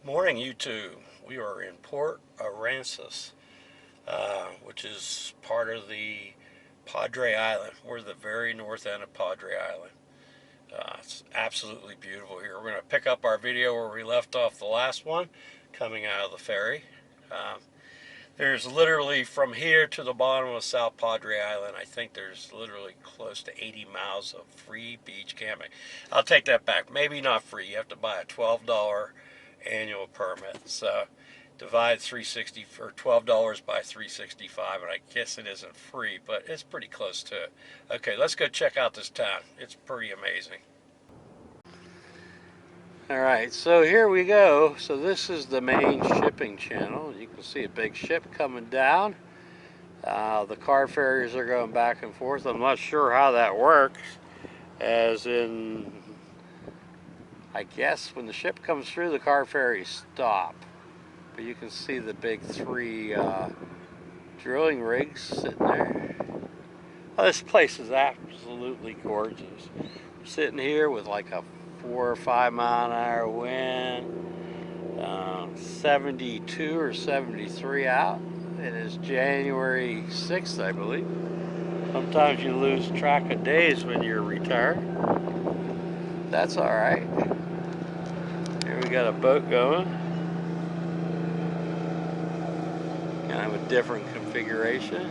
Morning, YouTube. We are in Port Aransas, which is part of the Padre Island. We're the very north end of Padre Island. It's absolutely beautiful here. We're going to pick up our video where we left off the last one, coming out of the ferry. There's literally from here to the bottom of South Padre Island, I think there's literally close to 80 miles of free beach camping. I'll take that back. Maybe not free. You have to buy a $12 annual permit. So divide 360 for $12 by 365, and I guess it isn't free, but it's pretty close to it. Okay, let's go check out this town. It's pretty amazing. Alright, so here we go. So this is the main shipping channel. You can see a big ship coming down. The car ferries are going back and forth. I'm not sure how that works, as in, I guess when the ship comes through, the car ferries stop. But you can see the big three drilling rigs sitting there. Oh, this place is absolutely gorgeous. I'm sitting here with like a 4 or 5 mile an hour wind, 72 or 73 out. It is January 6th, I believe. Sometimes you lose track of days when you're retired. That's all right. Here we got a boat going. Kind of a different configuration.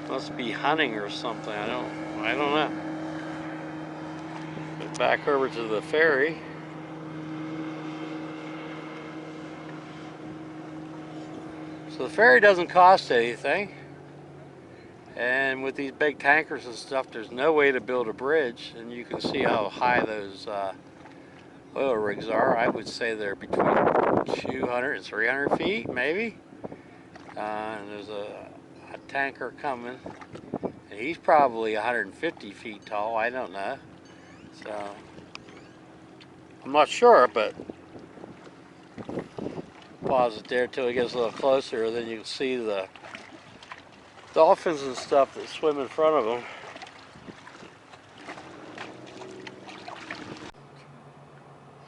Must be hunting or something. I don't know. But back over to the ferry. So the ferry doesn't cost anything. And with these big tankers and stuff, there's no way to build a bridge. And you can see how high those oil rigs are. I would say they're between 200 and 300 feet, maybe. And there's a tanker coming. And he's probably 150 feet tall. I don't know. So I'm not sure, but pause it there till he gets a little closer. Then you can see the dolphins and stuff that swim in front of them.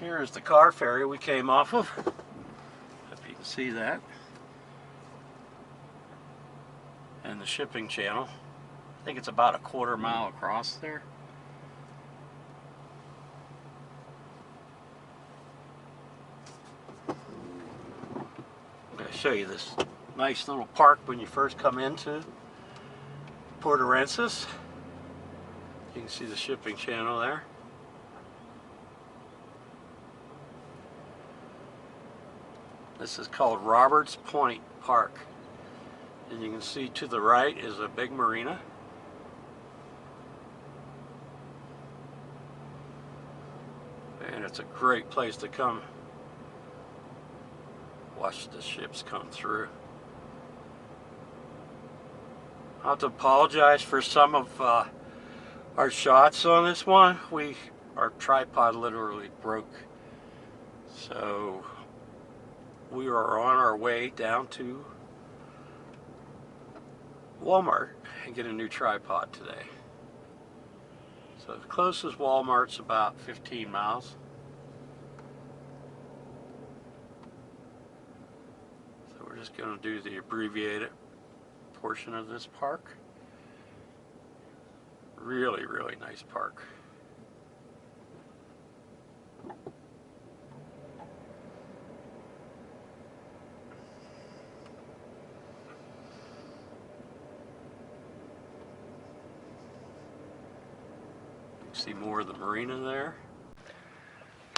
Here is the car ferry we came off of. Hope you can see that. And the shipping channel. I think it's about a 1/4 mile across there. I'm going to show you this nice little park when you first come into Port Aransas. You can see the shipping channel there. This is called Roberts Point Park. And you can see to the right is a big marina. And it's a great place to come watch the ships come through. I have to apologize for some of our shots on this one. Our tripod literally broke. So we are on our way down to Walmart and get a new tripod today. So the closest Walmart's about 15 miles. So we're just going to do the abbreviated portion of this park. Really, really nice park. See more of the marina there.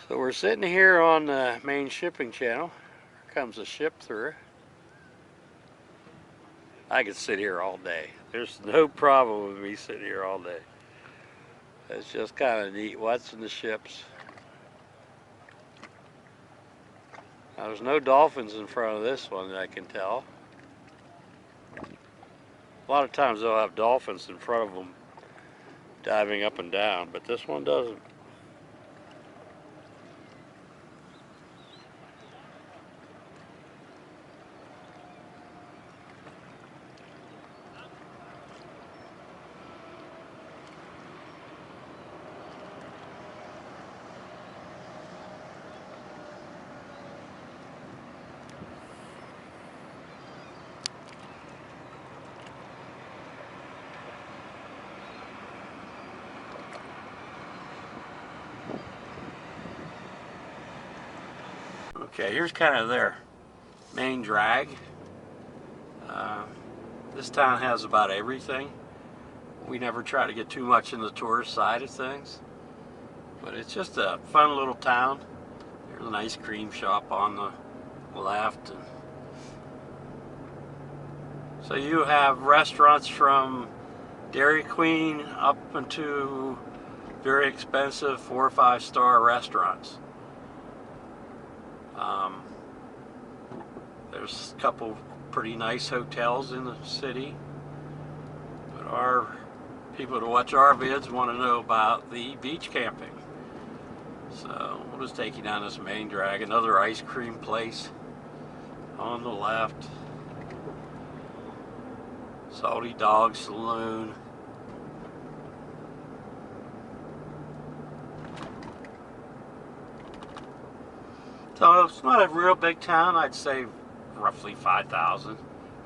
So we're sitting here on the main shipping channel. Here comes a ship through. I could sit here all day. There's no problem with me sitting here all day. It's just kind of neat watching the ships. Now there's no dolphins in front of this one that I can tell. A lot of times they'll have dolphins in front of them diving up and down, but this one doesn't. Okay, here's kind of their main drag. This town has about everything. We never try to get too much in the tourist side of things, but it's just a fun little town. There's an ice cream shop on the left. And so you have restaurants from Dairy Queen up into very expensive 4 or 5 star restaurants. There's a couple pretty nice hotels in the city, but our people to watch our vids want to know about the beach camping. So we'll just take you down this main drag. Another ice cream place on the left. Salty Dog Saloon. So it's not a real big town. I'd say roughly 5,000.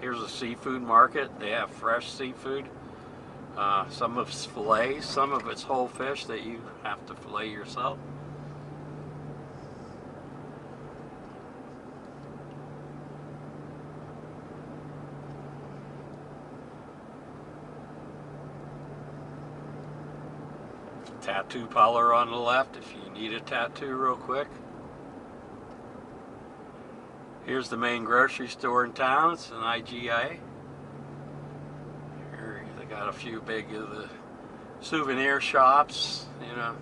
Here's a seafood market. They have fresh seafood. Some of it's fillets, some of it's whole fish that you have to fillet yourself. Tattoo parlor on the left if you need a tattoo real quick. Here's the main grocery store in town. It's an IGA. Here they got a few big of the souvenir shops, you know.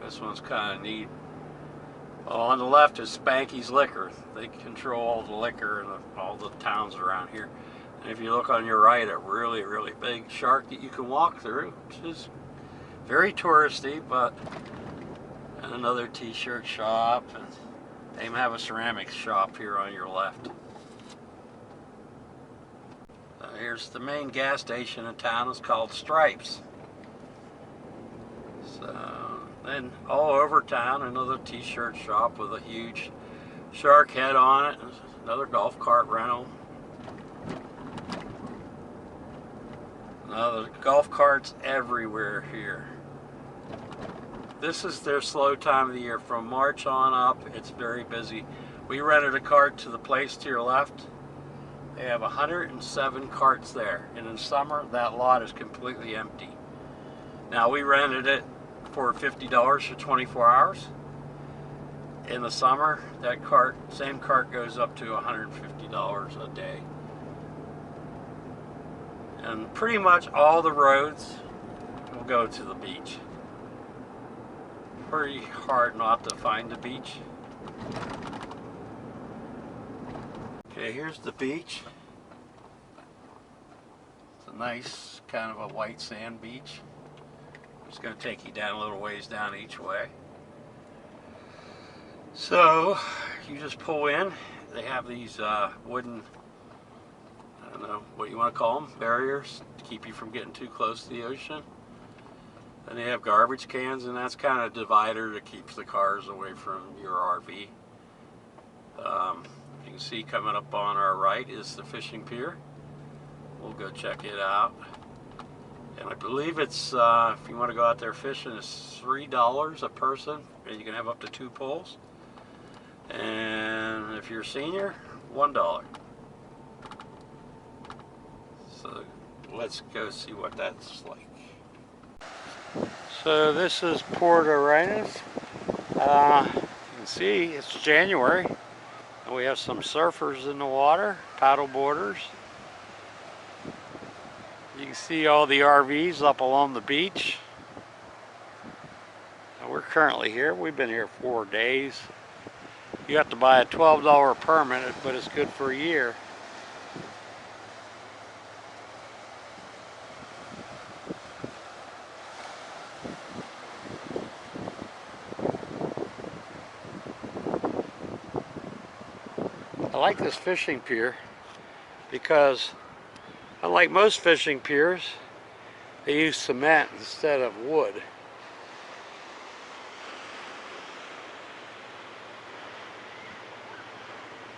This one's kind of neat. Well, on the left is Spanky's Liquor. They control all the liquor in all the towns around here. And if you look on your right, a really, really big shark that you can walk through, which is very touristy, but and another t-shirt shop, and they even have a ceramics shop here on your left. Here's the main gas station in town. It's called Stripes. So then all over town, another t-shirt shop with a huge shark head on it. Another golf cart rental. Now the golf carts everywhere here. This is their slow time of the year. From March on up, it's very busy. We rented a cart to the place to your left. They have 107 carts there. And in summer, that lot is completely empty. Now, we rented it for $50 for 24 hours. In the summer, that same cart goes up to $150 a day. And pretty much all the roads will go to the beach. Pretty hard not to find the beach. Okay, here's the beach. It's a nice kind of a white sand beach. I'm just going to take you down a little ways down each way. So you just pull in. They have these wooden, I don't know what you want to call them, barriers to keep you from getting too close to the ocean. And they have garbage cans, and that's kind of a divider that keeps the cars away from your RV. You can see coming up on our right is the fishing pier. We'll go check it out. And I believe it's, if you want to go out there fishing, it's $3 a person, and you can have up to 2 poles. And if you're a senior, $1. So let's go see what that's like. So this is Port Aransas. You can see it's January, and we have some surfers in the water, paddle boarders. You can see all the RVs up along the beach. And we're currently here. We've been here 4 days. You have to buy a $12 permit, but it's good for a year. I like this fishing pier because, unlike most fishing piers, they use cement instead of wood.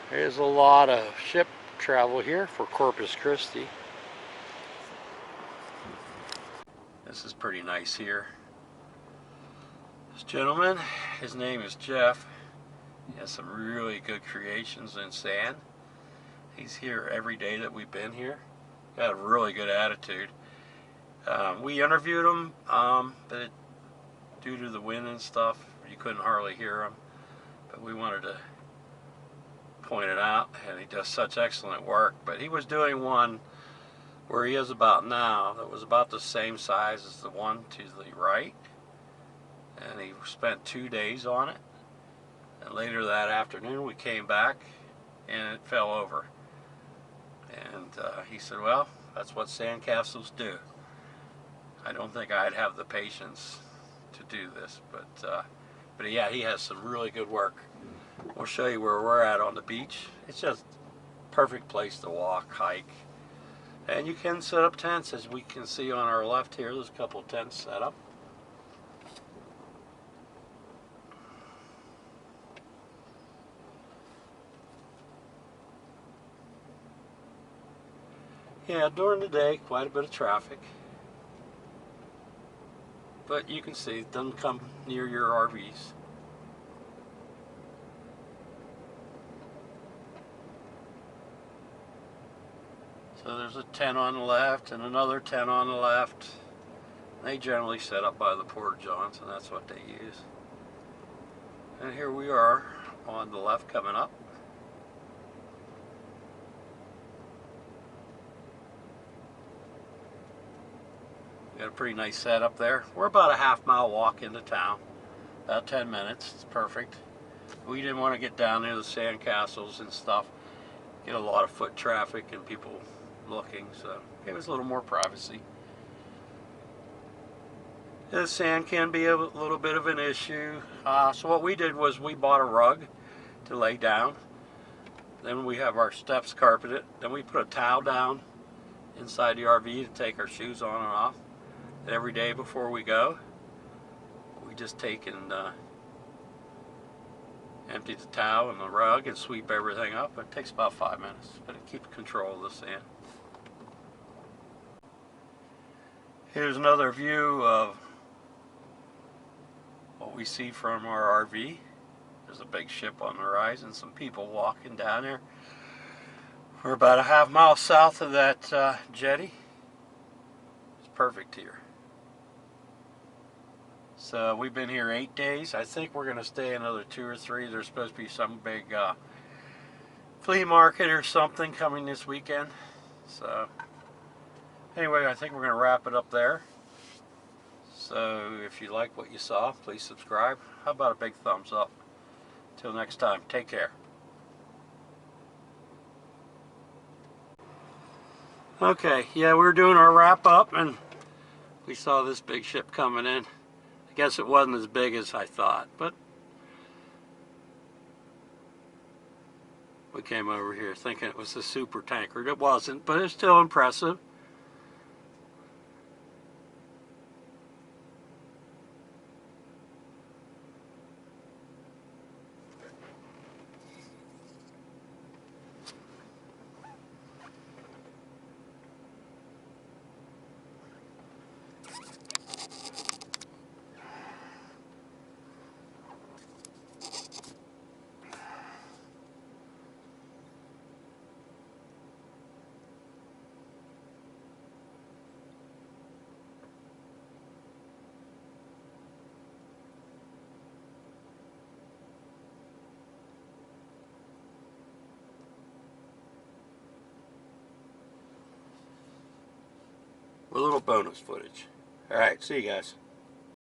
There's a lot of ship travel here for Corpus Christi. This is pretty nice here. This gentleman, his name is Jeff. He has some really good creations in sand. He's here every day that we've been here. Got a really good attitude. We interviewed him, but due to the wind and stuff, you couldn't hardly hear him. But we wanted to point it out, and he does such excellent work. But he was doing one where he is about now that was about the same size as the one to the right, and he spent 2 days on it. And later that afternoon we came back and it fell over, and he said, well, that's what sandcastles do. I don't think I'd have the patience to do this, but yeah, he has some really good work. We'll show you where we're at on the beach. It's just a perfect place to walk, hike, and you can set up tents. As we can see on our left here, there's a couple of tents set up. Yeah, during the day, quite a bit of traffic. But you can see it doesn't come near your RVs. So there's a tent on the left and another tent on the left. They generally set up by the porta-johns, and that's what they use. And here we are on the left coming up. Got a pretty nice setup there. We're about a half-mile walk into town, about 10 minutes. It's perfect. We didn't want to get down near the sandcastles and stuff, get a lot of foot traffic and people looking, so it was a little more privacy. The sand can be a little bit of an issue, so what we did was we bought a rug to lay down. Then we have our steps carpeted. Then we put a towel down inside the RV to take our shoes on and off. Every day before we go, we just take and empty the towel and the rug and sweep everything up. It takes about 5 minutes, but it keeps control of the sand. Here's another view of what we see from our RV. There's a big ship on the horizon, some people walking down there. We're about a half-mile south of that jetty. It's perfect here. So we've been here 8 days. I think we're going to stay another 2 or 3. There's supposed to be some big flea market or something coming this weekend. So anyway, I think we're going to wrap it up there. So if you like what you saw, please subscribe. How about a big thumbs up? Till next time, take care. Okay, yeah, we were doing our wrap up and we saw this big ship coming in. I guess it wasn't as big as I thought, but we came over here thinking it was a super tanker. It wasn't, but it's still impressive. A little bonus footage. Alright, see you guys.